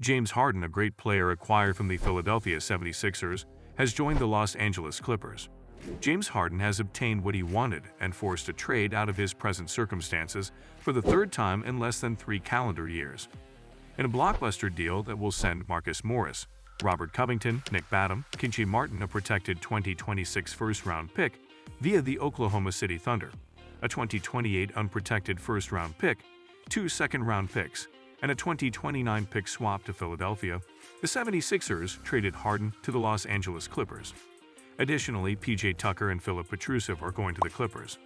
James Harden, a great player acquired from the Philadelphia 76ers, has joined the Los Angeles Clippers. James Harden has obtained what he wanted and forced a trade out of his present circumstances for the third time in less than 3 calendar years. In a blockbuster deal that will send Marcus Morris, Robert Covington, Nick Batum, Kenji Martin, a protected 2026 first-round pick via the Oklahoma City Thunder, a 2028 unprotected first-round pick, 2 second-round picks, and a 2029 pick swap to Philadelphia, the 76ers traded Harden to the Los Angeles Clippers. Additionally, PJ Tucker and Filip Petrusev are going to the Clippers.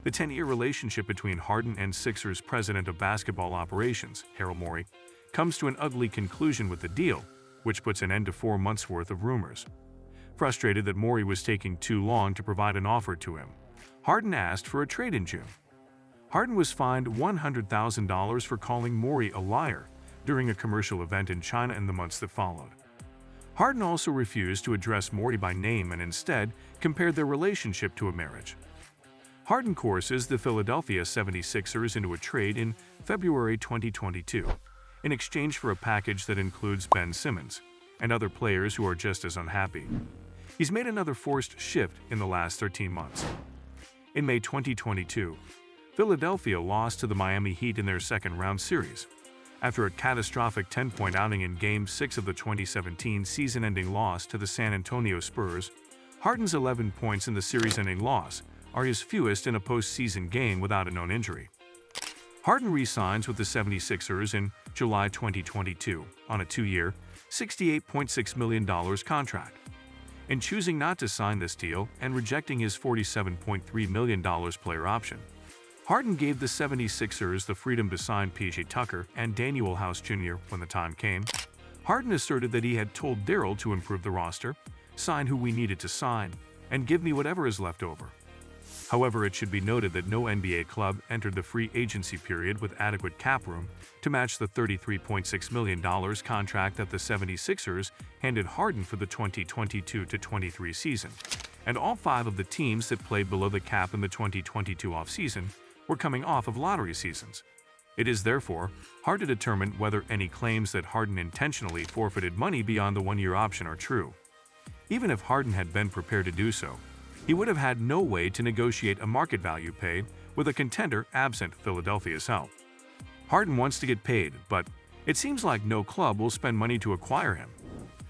The 10-year relationship between Harden and Sixers president of basketball operations, Daryl Morey, comes to an ugly conclusion with the deal, which puts an end to 4 months' worth of rumors. Frustrated that Morey was taking too long to provide an offer to him, Harden asked for a trade in June. Harden was fined $100,000 for calling Morey a liar during a commercial event in China in the months that followed. Harden also refused to address Morey by name and instead compared their relationship to a marriage. Harden coerces the Philadelphia 76ers into a trade in February 2022 in exchange for a package that includes Ben Simmons and other players who are just as unhappy. He's made another forced shift in the last 13 months. In May 2022, Philadelphia lost to the Miami Heat in their second-round series. After a catastrophic 10-point outing in Game 6 of the 2017 season-ending loss to the San Antonio Spurs, Harden's 11 points in the series-ending loss are his fewest in a postseason game without a known injury. Harden re-signs with the 76ers in July 2022 on a 2-year, $68.6 million contract. In choosing not to sign this deal and rejecting his $47.3 million player option, Harden gave the 76ers the freedom to sign PJ Tucker and Danuel House Jr. when the time came. Harden asserted that he had told Daryl to improve the roster, sign who we needed to sign, and give me whatever is left over. However, it should be noted that no NBA club entered the free agency period with adequate cap room to match the $33.6 million contract that the 76ers handed Harden for the 2022-23 season, and all 5 of the teams that played below the cap in the 2022 offseason were coming off of lottery seasons. It is therefore hard to determine whether any claims that Harden intentionally forfeited money beyond the 1-year option are true. Even if Harden had been prepared to do so, he would have had no way to negotiate a market value pay with a contender absent Philadelphia's help. Harden wants to get paid, but it seems like no club will spend money to acquire him.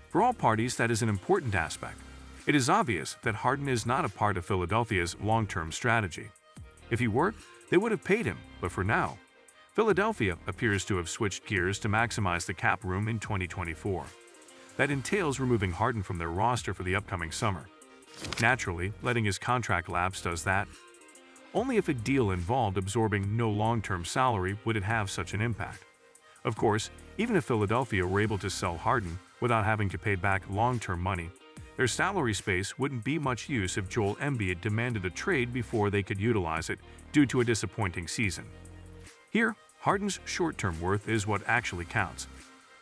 For all parties, that is an important aspect. It is obvious that Harden is not a part of Philadelphia's long-term strategy. If he were, they would have paid him, but for now, Philadelphia appears to have switched gears to maximize the cap room in 2024. That entails removing Harden from their roster for the upcoming summer. Naturally, letting his contract lapse does that. Only if a deal involved absorbing no long-term salary would it have such an impact. Of course, even if Philadelphia were able to sell Harden without having to pay back long-term money, their salary space wouldn't be much use if Joel Embiid demanded a trade before they could utilize it due to a disappointing season. Here, Harden's short-term worth is what actually counts.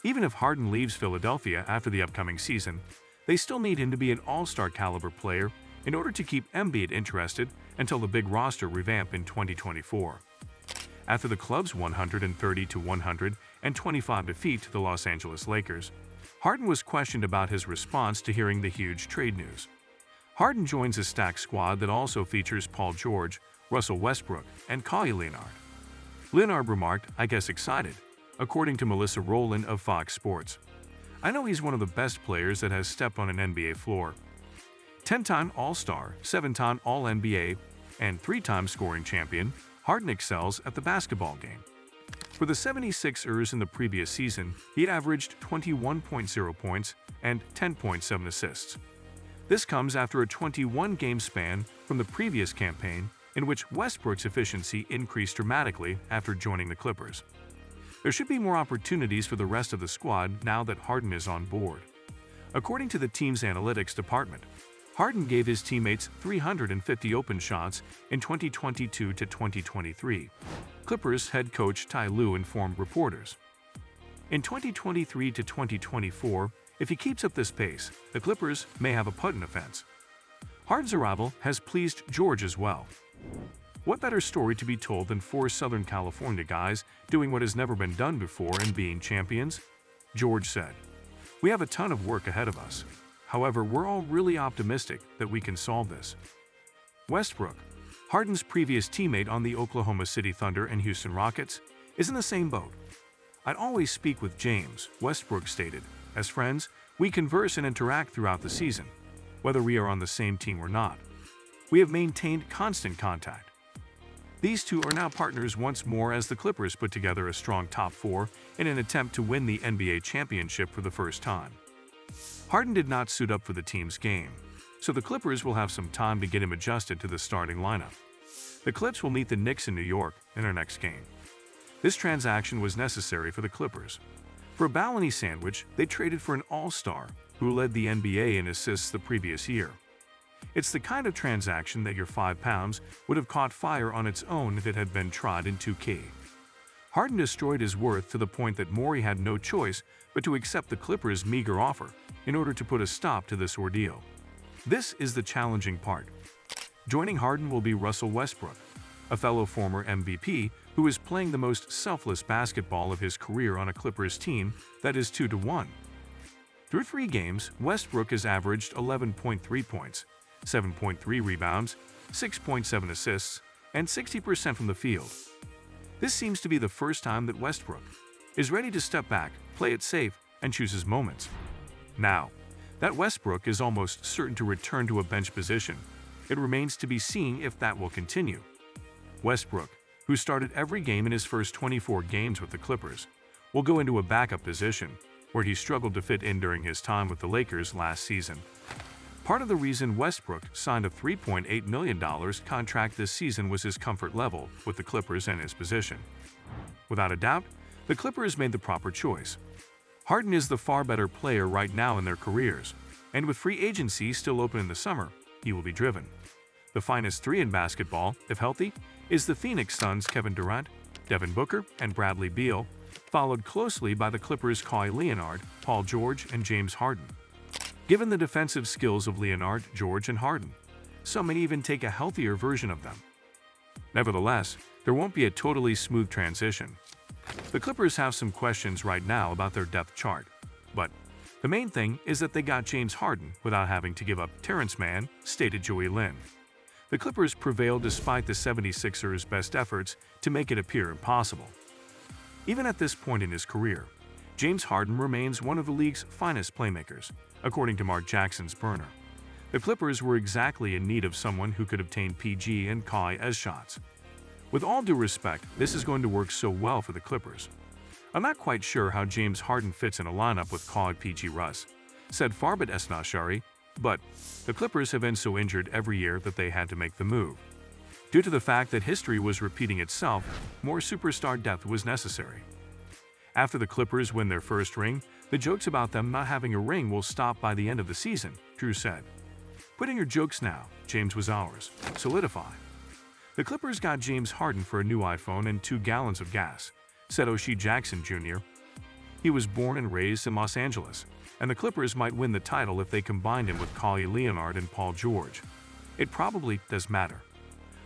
Even if Harden leaves Philadelphia after the upcoming season, they still need him to be an all-star caliber player in order to keep Embiid interested until the big roster revamp in 2024. After the club's 130-125 defeat to the Los Angeles Lakers, Harden was questioned about his response to hearing the huge trade news. Harden joins a stacked squad that also features Paul George, Russell Westbrook, and Kawhi Leonard. Leonard remarked, "I guess excited," according to Melissa Rowland of Fox Sports. "I know he's one of the best players that has stepped on an NBA floor. 10-time All-Star, 7-time All-NBA, and 3-time scoring champion, Harden excels at the basketball game." For the 76ers in the previous season, he had averaged 21.0 points and 10.7 assists. This comes after a 21-game span from the previous campaign in which Westbrook's efficiency increased dramatically after joining the Clippers. There should be more opportunities for the rest of the squad now that Harden is on board. According to the team's analytics department, Harden gave his teammates 350 open shots in 2022-2023, Clippers head coach Ty Lue informed reporters. In 2023-2024, if he keeps up this pace, the Clippers may have a putting offense. Harden's arrival has pleased George as well. What better story to be told than 4 Southern California guys doing what has never been done before and being champions? George said. "We have a ton of work ahead of us. However, we're all really optimistic that we can solve this." Westbrook, Harden's previous teammate on the Oklahoma City Thunder and Houston Rockets, is in the same boat. "I'd always speak with James," Westbrook stated. "As friends, we converse and interact throughout the season, whether we are on the same team or not. We have maintained constant contact." These two are now partners once more as the Clippers put together a strong top four in an attempt to win the NBA championship for the first time. Harden did not suit up for the team's game, so the Clippers will have some time to get him adjusted to the starting lineup. The Clips will meet the Knicks in New York in their next game. This transaction was necessary for the Clippers. For a bologna sandwich, they traded for an all-star who led the NBA in assists the previous year. It's the kind of transaction that your 5 pounds would have caught fire on its own if it had been tried in 2K. Harden destroyed his worth to the point that Morey had no choice but to accept the Clippers' meager offer in order to put a stop to this ordeal. This is the challenging part. Joining Harden will be Russell Westbrook, a fellow former MVP who is playing the most selfless basketball of his career on a Clippers team that is 2-1. Through 3 games, Westbrook has averaged 11.3 points, 7.3 rebounds, 6.7 assists, and 60% from the field. This seems to be the first time that Westbrook is ready to step back, play it safe, and choose his moments. Now, that Westbrook is almost certain to return to a bench position, it remains to be seen if that will continue. Westbrook, who started every game in his first 24 games with the Clippers, will go into a backup position, where he struggled to fit in during his time with the Lakers last season. Part of the reason Westbrook signed a $3.8 million contract this season was his comfort level with the Clippers and his position. Without a doubt, the Clippers made the proper choice. Harden is the far better player right now in their careers, and with free agency still open in the summer, he will be driven. The finest 3 in basketball, if healthy, is the Phoenix Suns' Kevin Durant, Devin Booker, and Bradley Beal, followed closely by the Clippers' Kawhi Leonard, Paul George, and James Harden. Given the defensive skills of Leonard, George, and Harden, some may even take a healthier version of them. Nevertheless, there won't be a totally smooth transition. The Clippers have some questions right now about their depth chart, but the main thing is that they got James Harden without having to give up Terrence Mann, stated Joey Lynn. The Clippers prevailed despite the 76ers' best efforts to make it appear impossible. Even at this point in his career, James Harden remains one of the league's finest playmakers, according to Mark Jackson's burner. The Clippers were exactly in need of someone who could obtain PG and Kawhi as shots. With all due respect, this is going to work so well for the Clippers. "I'm not quite sure how James Harden fits in a lineup with Kawhi PG Russ," said Farbad Esnashari, but the Clippers have been so injured every year that they had to make the move. Due to the fact that history was repeating itself, more superstar depth was necessary. After the Clippers win their first ring, the jokes about them not having a ring will stop by the end of the season, Drew said. "Put in your jokes now, James was ours. Solidify." The Clippers got James Harden for a new iPhone and 2 gallons of gas, said O'Shea Jackson Jr. He was born and raised in Los Angeles, and the Clippers might win the title if they combined him with Kawhi Leonard and Paul George. It probably does matter.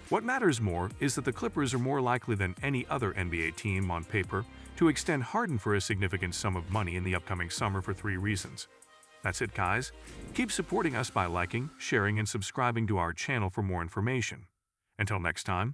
What matters more is that the Clippers are more likely than any other NBA team on paper to extend Harden for a significant sum of money in the upcoming summer for 3 reasons. That's it, guys. Keep supporting us by liking, sharing, and subscribing to our channel for more information. Until next time,